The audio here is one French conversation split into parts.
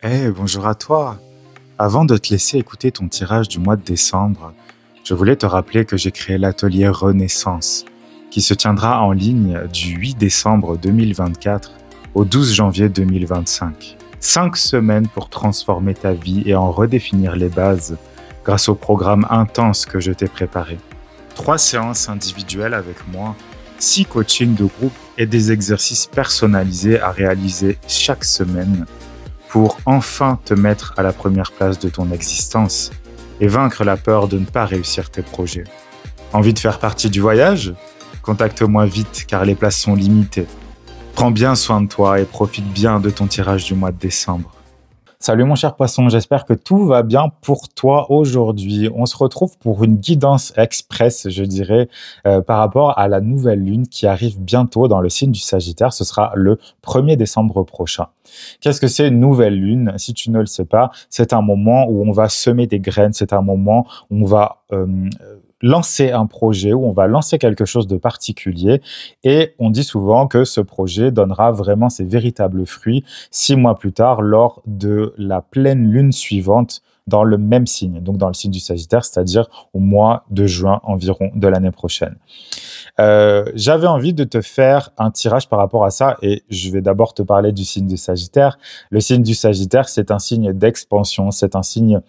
Bonjour à toi. Avant de te laisser écouter ton tirage du mois de décembre, je voulais te rappeler que j'ai créé l'atelier Renaissance, qui se tiendra en ligne du 8 décembre 2024 au 12 janvier 2025. 5 semaines pour transformer ta vie et en redéfinir les bases grâce au programme intense que je t'ai préparé. 3 séances individuelles avec moi, 6 coachings de groupe et des exercices personnalisés à réaliser chaque semaine pour enfin te mettre à la première place de ton existence et vaincre la peur de ne pas réussir tes projets. Envie de faire partie du voyage? Contacte-moi vite car les places sont limitées. Prends bien soin de toi et profite bien de ton tirage du mois de décembre. Salut mon cher poisson, j'espère que tout va bien pour toi aujourd'hui. On se retrouve pour une guidance express, je dirais, par rapport à la nouvelle lune qui arrive bientôt dans le signe du Sagittaire. Ce sera le 1er décembre prochain. Qu'est-ce que c'est une nouvelle lune? Si tu ne le sais pas, c'est un moment où on va semer des graines, c'est un moment où on va lancer un projet, où on va lancer quelque chose de particulier et on dit souvent que ce projet donnera vraiment ses véritables fruits 6 mois plus tard lors de la pleine lune suivante dans le même signe, donc dans le signe du Sagittaire, c'est-à-dire au mois de juin environ de l'année prochaine. J'avais envie de te faire un tirage par rapport à ça et je vais d'abord te parler du signe du Sagittaire. Le signe du Sagittaire, c'est un signe d'expansion, c'est un signe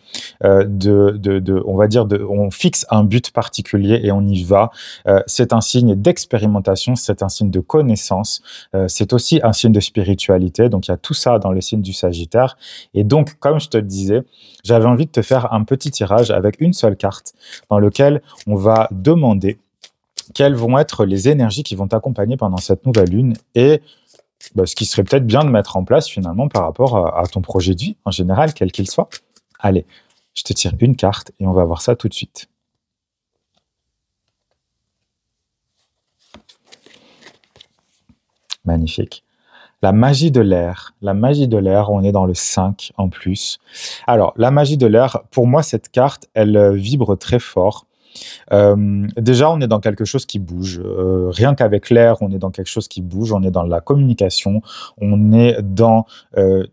on va dire, on fixe un but particulier et on y va. C'est un signe d'expérimentation, c'est un signe de connaissance, c'est aussi un signe de spiritualité. Donc, il y a tout ça dans le signe du Sagittaire. Et donc, comme je te le disais, j'avais envie de te faire un petit tirage avec une seule carte dans lequel on va demander quelles vont être les énergies qui vont t'accompagner pendant cette nouvelle lune et ce qui serait peut-être bien de mettre en place finalement par rapport à ton projet de vie en général, quel qu'il soit. Allez, je te tire une carte et on va voir ça tout de suite. Magnifique. La magie de l'air. La magie de l'air, on est dans le 5 en plus. Alors, la magie de l'air, pour moi, cette carte, elle vibre très fort. Déjà, on est dans quelque chose qui bouge. Rien qu'avec l'air, on est dans quelque chose qui bouge. On est dans la communication. On est dans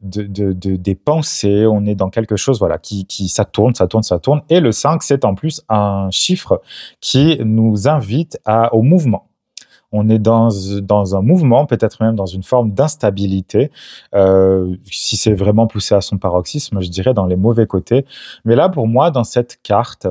des pensées. On est dans quelque chose, voilà, qui ça tourne, ça tourne, ça tourne. Et le 5, c'est en plus un chiffre qui nous invite au mouvement. On est dans un mouvement, peut-être même dans une forme d'instabilité. Si c'est vraiment poussé à son paroxysme, je dirais dans les mauvais côtés. Mais là, pour moi, dans cette carte,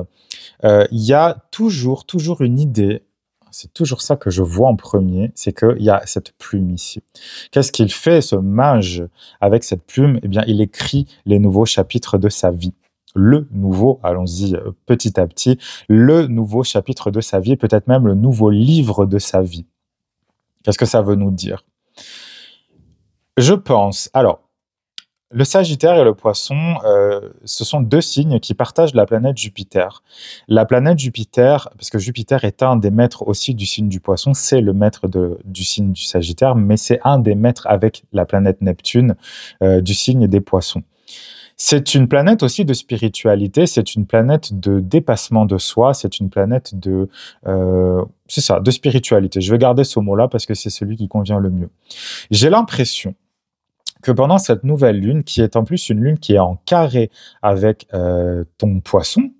il y a toujours une idée. C'est toujours ça que je vois en premier, c'est qu'il y a cette plume ici. Qu'est-ce qu'il fait, ce mage, avec cette plume? Eh bien, il écrit les nouveaux chapitres de sa vie. Le nouveau, allons-y petit à petit, le nouveau chapitre de sa vie, peut-être même le nouveau livre de sa vie. Qu'est-ce que ça veut nous dire? Je pense, alors, le Sagittaire et le Poisson, ce sont 2 signes qui partagent la planète Jupiter. La planète Jupiter, parce que Jupiter est un des maîtres aussi du signe du Poisson, c'est le maître du signe du Sagittaire, mais c'est un des maîtres avec la planète Neptune du signe des Poissons. C'est une planète aussi de spiritualité, c'est une planète de dépassement de soi, c'est une planète de spiritualité. Je vais garder ce mot-là parce que c'est celui qui convient le mieux. J'ai l'impression que pendant cette nouvelle lune, qui est en plus une lune qui est en carré avec ton Poisson,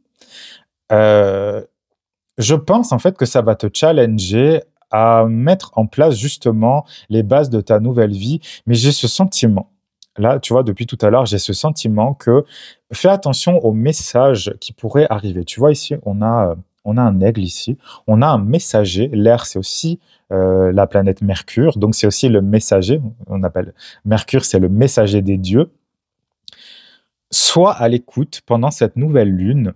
je pense en fait que ça va te challenger à mettre en place justement les bases de ta nouvelle vie, mais j'ai ce sentiment. Là, tu vois, depuis tout à l'heure, j'ai ce sentiment que fais attention aux messages qui pourraient arriver. Tu vois, ici, on a un aigle ici, on a un messager. L'air, c'est aussi la planète Mercure, donc c'est aussi le messager. On appelle Mercure, c'est le messager des dieux. Sois à l'écoute pendant cette nouvelle lune,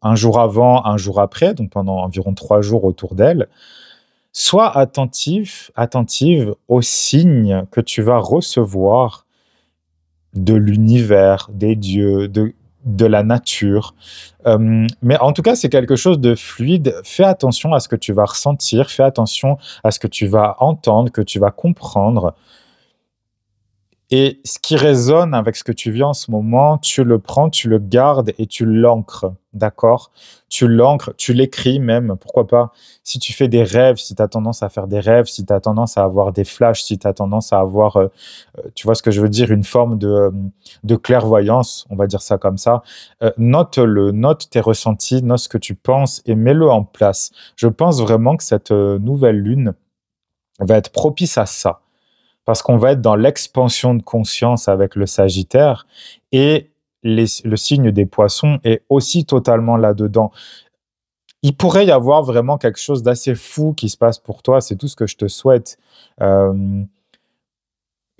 un jour avant, un jour après, donc pendant environ 3 jours autour d'elle. Sois attentive aux signes que tu vas recevoir de l'univers, des dieux, de la nature. Mais en tout cas, c'est quelque chose de fluide. Fais attention à ce que tu vas ressentir, fais attention à ce que tu vas entendre, que tu vas comprendre. Et ce qui résonne avec ce que tu vis en ce moment, tu le prends, tu le gardes et tu l'ancres, d'accord? Tu l'ancres, tu l'écris même, pourquoi pas? Si tu fais des rêves, si tu as tendance à faire des rêves, si tu as tendance à avoir des flashs, si tu as tendance à avoir, tu vois ce que je veux dire, une forme de clairvoyance, on va dire ça comme ça, note-le, note tes ressentis, note ce que tu penses et mets-le en place. Je pense vraiment que cette nouvelle lune va être propice à ça. Parce qu'on va être dans l'expansion de conscience avec le Sagittaire et le signe des Poissons est aussi totalement là-dedans. Il pourrait y avoir vraiment quelque chose d'assez fou qui se passe pour toi, c'est tout ce que je te souhaite. Euh,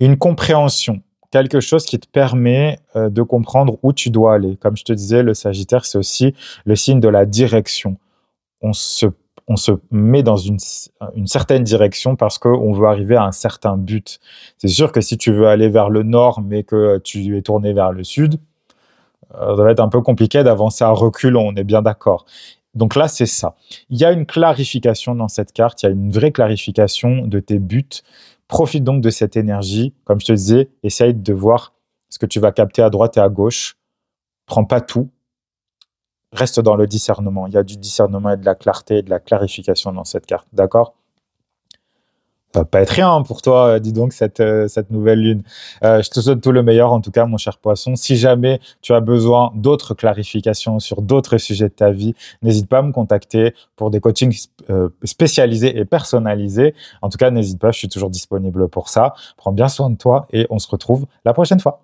une compréhension, quelque chose qui te permet de comprendre où tu dois aller. Comme je te disais, le Sagittaire, c'est aussi le signe de la direction. On se, on se met dans une certaine direction parce qu'on veut arriver à un certain but. C'est sûr que si tu veux aller vers le nord, mais que tu es tourné vers le sud, ça va être un peu compliqué d'avancer à reculons, on est bien d'accord. Donc là, c'est ça. Il y a une clarification dans cette carte, il y a une vraie clarification de tes buts. Profite donc de cette énergie. Comme je te disais, essaye de voir ce que tu vas capter à droite et à gauche. Prends pas tout, reste dans le discernement. Il y a du discernement et de la clarté et de la clarification dans cette carte. D'accord? Ça va pas être rien pour toi, dis donc, cette nouvelle lune. Je te souhaite tout le meilleur, en tout cas, mon cher poisson. Si jamais tu as besoin d'autres clarifications sur d'autres sujets de ta vie, n'hésite pas à me contacter pour des coachings spécialisés et personnalisés. En tout cas, n'hésite pas, je suis toujours disponible pour ça. Prends bien soin de toi et on se retrouve la prochaine fois.